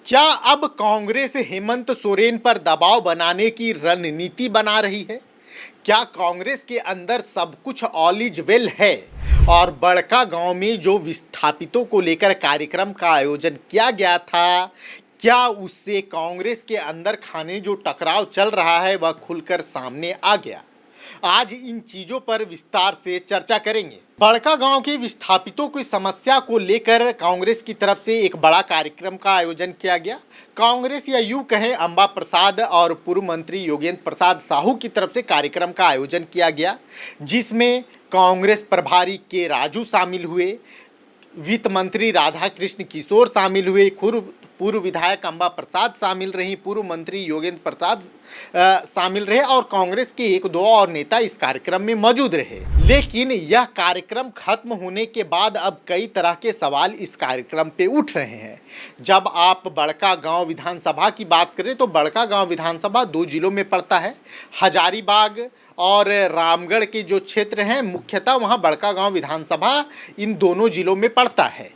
क्या अब कांग्रेस हेमंत सोरेन पर दबाव बनाने की रणनीति बना रही है? क्या कांग्रेस के अंदर सब कुछ ऑल इज वेल है और बड़का गांव में जो विस्थापितों को लेकर कार्यक्रम का आयोजन किया गया था, क्या उससे कांग्रेस के अंदर खाने जो टकराव चल रहा है वह खुलकर सामने आ गया? आज इन चीजों पर विस्तार से चर्चा करेंगे। बड़का गांव के विस्थापितों की समस्या को लेकर कांग्रेस की तरफ से एक बड़ा कार्यक्रम का आयोजन किया गया। कांग्रेस या यूं कहें अंबा प्रसाद और पूर्व मंत्री योगेंद्र प्रसाद साहू की तरफ से कार्यक्रम का आयोजन किया गया, जिसमें कांग्रेस प्रभारी के राजू शामिल हुए, वित्त मंत्री राधा कृष्ण किशोर शामिल हुए, पूर्व विधायक अंबा प्रसाद शामिल रही, पूर्व मंत्री योगेंद्र प्रसाद शामिल रहे और कांग्रेस के एक दो और नेता इस कार्यक्रम में मौजूद रहे। लेकिन यह कार्यक्रम खत्म होने के बाद अब कई तरह के सवाल इस कार्यक्रम पे उठ रहे हैं। जब आप बड़का गांव विधानसभा की बात करें तो बड़का गांव विधानसभा 2 जिलों में पड़ता है, हजारीबाग और रामगढ़ के जो क्षेत्र हैं मुख्यतः वहाँ बड़का गांव विधानसभा इन दोनों जिलों में पड़ता है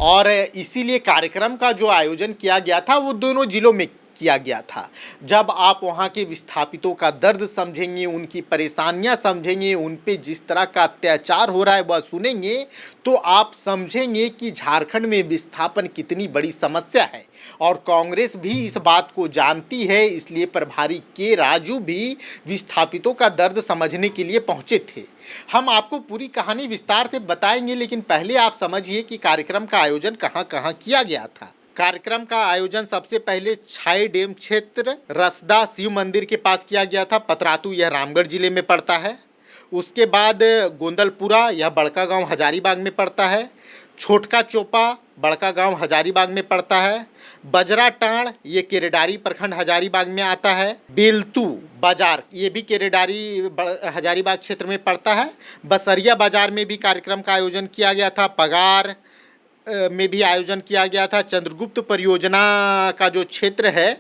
और इसीलिए कार्यक्रम का जो आयोजन किया गया था वो दोनों जिलों में किया गया था। जब आप वहाँ के विस्थापितों का दर्द समझेंगे, उनकी परेशानियाँ समझेंगे, उन पे जिस तरह का अत्याचार हो रहा है वह सुनेंगे, तो आप समझेंगे कि झारखंड में विस्थापन कितनी बड़ी समस्या है और कांग्रेस भी इस बात को जानती है। इसलिए प्रभारी के राजू भी विस्थापितों का दर्द समझने के लिए पहुँचे थे। हम आपको पूरी कहानी विस्तार से बताएंगे, लेकिन पहले आप समझिए कि कार्यक्रम का आयोजन कहाँ कहाँ किया गया था। कार्यक्रम का आयोजन सबसे पहले छाई डैम क्षेत्र रसदा शिव मंदिर के पास किया गया था। पतरातू यह रामगढ़ जिले में पड़ता है। उसके बाद गोंदलपुरा यह बड़का गांव हजारीबाग में पड़ता है। छोटका चोपा बड़का गांव हजारीबाग में पड़ता है। बजरा टाण ये केरेडारी प्रखंड हजारीबाग में आता है। बेलतू बाजार ये भी केरेडारी हजारीबाग क्षेत्र में पड़ता है। बसरिया बाजार में भी कार्यक्रम का आयोजन किया गया था। पगार में भी आयोजन किया गया था। चंद्रगुप्त परियोजना का जो क्षेत्र है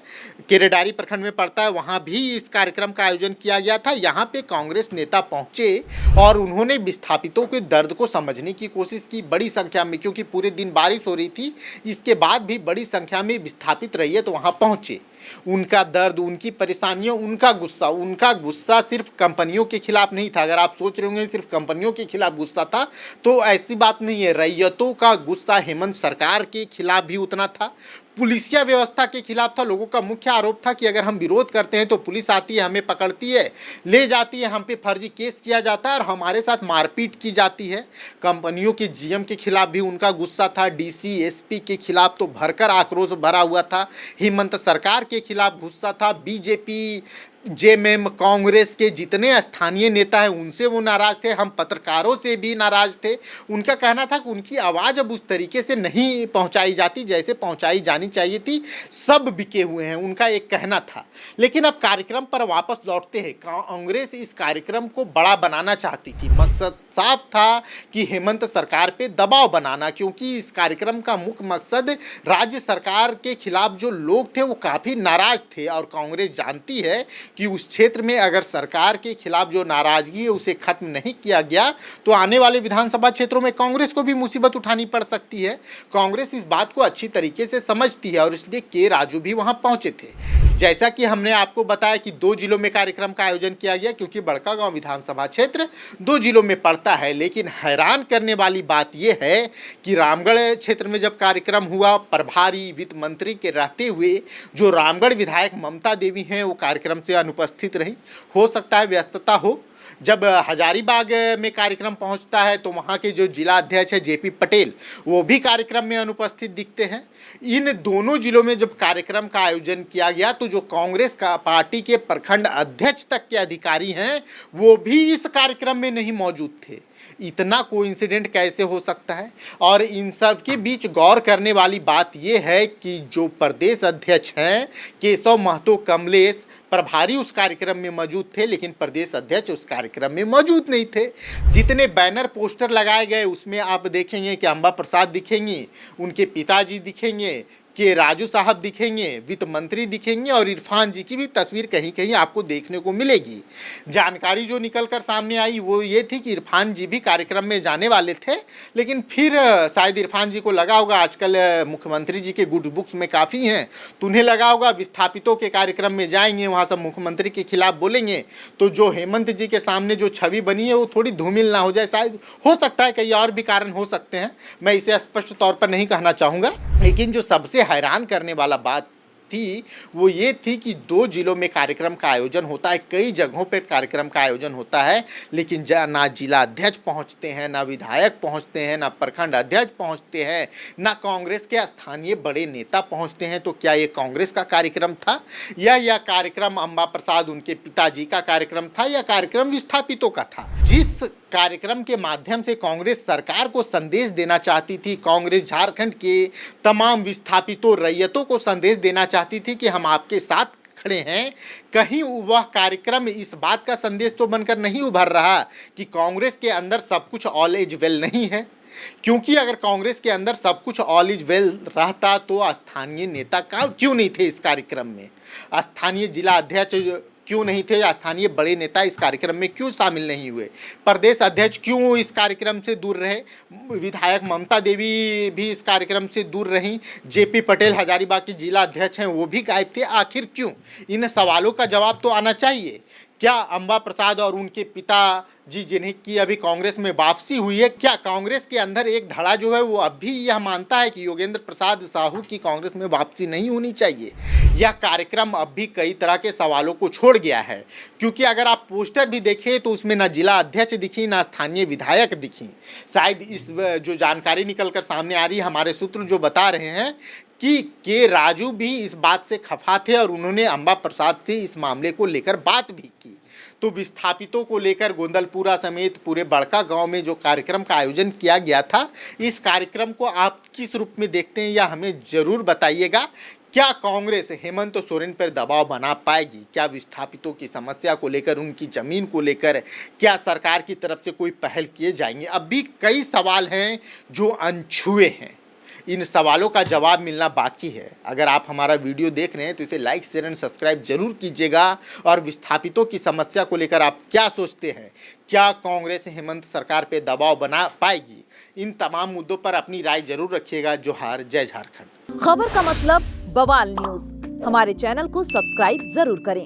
केरेडारी प्रखंड में पड़ता है, वहाँ भी इस कार्यक्रम का आयोजन किया गया था। यहाँ पे कांग्रेस नेता पहुँचे और उन्होंने विस्थापितों के दर्द को समझने की कोशिश की बड़ी संख्या में, क्योंकि पूरे दिन बारिश हो रही थी। इसके बाद भी बड़ी संख्या में विस्थापित रहिए तो वहाँ पहुँचे। उनका दर्द, उनकी परेशानियां, उनका गुस्सा सिर्फ कंपनियों के खिलाफ नहीं था। अगर आप सोच रहे होंगे सिर्फ कंपनियों के खिलाफ गुस्सा था तो ऐसी बात नहीं है। रैयतों का गुस्सा हेमंत सरकार के खिलाफ भी उतना था, पुलिसिया व्यवस्था के खिलाफ था। लोगों का मुख्य आरोप था कि अगर हम विरोध करते हैं तो पुलिस आती है, हमें पकड़ती है, ले जाती है, हम पे फर्जी केस किया जाता है और हमारे साथ मारपीट की जाती है। कंपनियों के जीएम के खिलाफ भी उनका गुस्सा था। डीसी एसपी के खिलाफ तो भरकर आक्रोश भरा हुआ था। हेमंत सरकार के खिलाफ गुस्सा था। बीजेपी जेएमएम कांग्रेस के जितने स्थानीय नेता हैं उनसे वो नाराज थे। हम पत्रकारों से भी नाराज थे। उनका कहना था कि उनकी आवाज़ अब उस तरीके से नहीं पहुंचाई जाती जैसे पहुंचाई जानी चाहिए थी। सब बिके हुए हैं, उनका एक कहना था। लेकिन अब कार्यक्रम पर वापस लौटते हैं। कांग्रेस इस कार्यक्रम को बड़ा बनाना चाहती थी। मकसद साफ था कि हेमंत सरकार पे दबाव बनाना, क्योंकि इस कार्यक्रम का मुख्य मकसद राज्य सरकार के खिलाफ जो लोग थे वो काफ़ी नाराज थे और कांग्रेस जानती है कि उस क्षेत्र में अगर सरकार के खिलाफ जो नाराजगी है उसे खत्म नहीं किया गया तो आने वाले विधानसभा क्षेत्रों में कांग्रेस को भी मुसीबत उठानी पड़ सकती है। कांग्रेस इस बात को अच्छी तरीके से समझती है और इसलिए के राजू भी वहां पहुंचे थे। जैसा कि हमने आपको बताया कि 2 जिलों में कार्यक्रम का आयोजन किया गया, क्योंकि बड़का गांव विधानसभा क्षेत्र 2 जिलों में पड़ता है। लेकिन हैरान करने वाली बात यह है कि रामगढ़ क्षेत्र में जब कार्यक्रम हुआ, प्रभारी वित्त मंत्री के रहते हुए जो रामगढ़ विधायक ममता देवी हैं वो कार्यक्रम से अनुपस्थित रही। हो सकता है व्यस्तता हो। जब हजारीबाग में कार्यक्रम पहुंचता है तो वहां के जो जिला अध्यक्ष है जेपी पटेल वो भी कार्यक्रम में अनुपस्थित दिखते हैं। इन दोनों जिलों में जब कार्यक्रम का आयोजन किया गया तो जो कांग्रेस का पार्टी के प्रखंड अध्यक्ष तक के अधिकारी हैं वो भी इस कार्यक्रम में नहीं मौजूद थे। इतना कोइंसिडेंट कैसे हो सकता है? और इन सब के बीच गौर करने वाली बात यह है कि जो प्रदेश अध्यक्ष हैं केशव महतो कमलेश, प्रभारी उस कार्यक्रम में मौजूद थे, लेकिन प्रदेश अध्यक्ष उस कार्यक्रम में मौजूद नहीं थे। जितने बैनर पोस्टर लगाए गए उसमें आप देखेंगे कि अंबा प्रसाद दिखेंगी, उनके पिताजी दिखेंगे, के राजू साहब दिखेंगे, वित्त मंत्री दिखेंगे और इरफान जी की भी तस्वीर कहीं कहीं आपको देखने को मिलेगी। जानकारी जो निकल कर सामने आई वो ये थी कि इरफान जी भी कार्यक्रम में जाने वाले थे, लेकिन फिर शायद इरफान जी को लगा होगा आजकल मुख्यमंत्री जी के गुड बुक्स में काफ़ी हैं, तो उन्हें लगा होगा विस्थापितों के कार्यक्रम में जाएंगे, वहाँ सब मुख्यमंत्री के खिलाफ बोलेंगे तो जो हेमंत जी के सामने जो छवि बनी है वो थोड़ी धूमिल ना हो जाए। शायद हो सकता है, कई और भी कारण हो सकते हैं, मैं इसे स्पष्ट तौर पर नहीं कहना चाहूँगा। लेकिन जो सबसे हैरान करने वाला बात थी वो ये थी कि 2 जिलों में कार्यक्रम का आयोजन होता है, कई जगहों पर कार्यक्रम का आयोजन होता है, लेकिन ना जिला अध्यक्ष पहुंचते हैं, ना विधायक पहुंचते हैं, ना प्रखंड अध्यक्ष पहुंचते हैं, ना कांग्रेस के स्थानीय बड़े नेता पहुंचते हैं। तो क्या ये कांग्रेस का कार्यक्रम था या यह कार्यक्रम अंबा प्रसाद उनके पिताजी का कार्यक्रम था या कार्यक्रम विस्थापितों का था? जिस कार्यक्रम के माध्यम से कांग्रेस सरकार को संदेश देना चाहती थी, कांग्रेस झारखंड के तमाम विस्थापितों रैयतों को संदेश देना चाहती थी कि हम आपके साथ खड़े हैं, कहीं वह कार्यक्रम इस बात का संदेश तो बनकर नहीं उभर रहा कि कांग्रेस के अंदर सब कुछ ऑल इज वेल नहीं है। क्योंकि अगर कांग्रेस के अंदर सब कुछ ऑल इज वेल रहता तो स्थानीय नेता क्यों नहीं थे इस कार्यक्रम में, स्थानीय जिला अध्यक्ष क्यों नहीं थे, स्थानीय बड़े नेता इस कार्यक्रम में क्यों शामिल नहीं हुए, प्रदेश अध्यक्ष क्यों इस कार्यक्रम से दूर रहे, विधायक ममता देवी भी इस कार्यक्रम से दूर रहीं, जेपी पटेल हजारीबाग के जिला अध्यक्ष हैं वो भी गायब थे, आखिर क्यों? इन सवालों का जवाब तो आना चाहिए। क्या अंबा प्रसाद और उनके पिताजी जिन्हें की अभी कांग्रेस में वापसी हुई है, क्या कांग्रेस के अंदर एक धड़ा जो है वो अब भी यह मानता है कि योगेंद्र प्रसाद साहू की कांग्रेस में वापसी नहीं होनी चाहिए? यह कार्यक्रम अब भी कई तरह के सवालों को छोड़ गया है, क्योंकि अगर आप पोस्टर भी देखें तो उसमें ना जिला अध्यक्ष दिखी ना स्थानीय विधायक दिखी। शायद इस जो जानकारी निकल कर सामने आ रही है, हमारे सूत्र जो बता रहे हैं कि के राजू भी इस बात से खफा थे और उन्होंने अंबा प्रसाद से इस मामले को लेकर बात भी की। तो विस्थापितों को लेकर गोंदलपुरा समेत पूरे बड़का गांव में जो कार्यक्रम का आयोजन किया गया था, इस कार्यक्रम को आप किस रूप में देखते हैं या हमें ज़रूर बताइएगा। क्या कांग्रेस हेमंत सोरेन पर दबाव बना पाएगी? क्या विस्थापितों की समस्या को लेकर, उनकी ज़मीन को लेकर क्या सरकार की तरफ से कोई पहल किए जाएंगे? अब भी कई सवाल हैं जो अनछुए हैं, इन सवालों का जवाब मिलना बाकी है। अगर आप हमारा वीडियो देख रहे हैं तो इसे लाइक शेयर एंड सब्सक्राइब जरूर कीजिएगा। और विस्थापितों की समस्या को लेकर आप क्या सोचते हैं? क्या कांग्रेस हेमंत सरकार पे दबाव बना पाएगी? इन तमाम मुद्दों पर अपनी राय जरूर रखिएगा। जोहार, जय झारखंड। खबर का मतलब बवाल न्यूज, हमारे चैनल को सब्सक्राइब जरूर करें।